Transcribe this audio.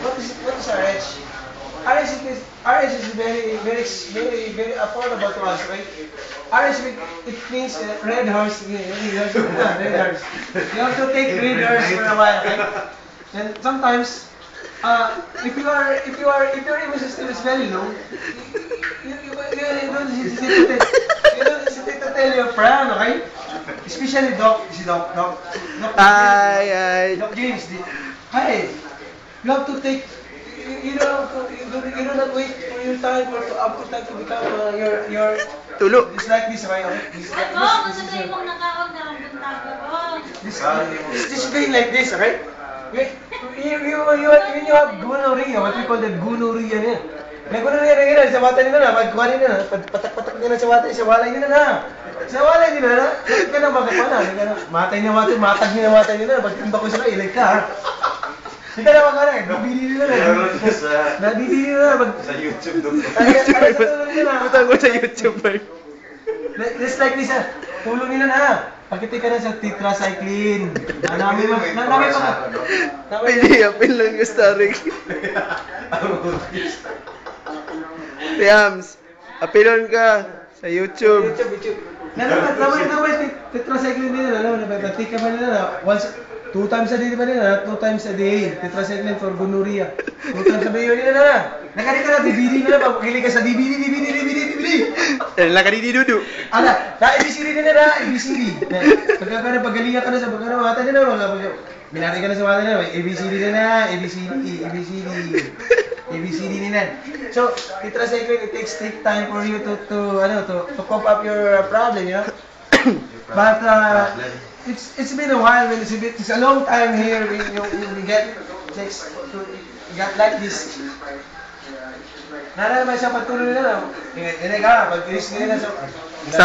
what is RH? RH is very affordable to us, right? RH it means red horse. Red horse. You have to take red horse for a while, right? And sometimes, if your immune system is very low, you don't hesitate to tell your friend, okay? Especially Doc Doc James. Hi, you have to take. You don't have to. You do not wait for your time or to up to time to become your. Tulo. It's like this, right? Okay? This is like Ako, kung this. sa mong nakaog na lang buntago ko. This thing like this, okay? When you have gonorrhea, what we call that gonorrhea niya. May gonorrhea na gano'n, sa bata nila na, pagkuhanin nila na, patak-patak nila sa bata, sa walay nila na. Sa walay nila na, ka na bakit pa na, matay niya matag niya matay nila, pagtimba ko sila, ilag ka ha. Hindi ka na makana, nabili nila na. Nabili nila na, Sa YouTube doon. Butang ko sa YouTube, bro. Just like this, tulong nila na. Pagkiti ka na sa tetracycline. Nami mo. Pili, apil lang yung starring. Tiams, apilon ka sa YouTube. YouTube. Naman, tetracycline nila, nabatik ka ba nila na, once, 2 times a day ba nila, 2 times a day, tetracycline for gonorrhea. 2 times a day nila na. Nakari ka na, DVD nila, pagkili ka sa DVD. Lakad di dudu. Ala, na ABCD nila na, ABCD. Pagka ka na, pagalingan ka na sa pagka na, mata nila, binati ka na sa mata nila, ABCD nila, ABCD nila. So, tetracycline, it takes time for you to cope up your problem, you know? But it's been a while when it's a long time here when you get like this. Nara naman siya pagtuloy nila. Hindi ka, pag-iris nila sa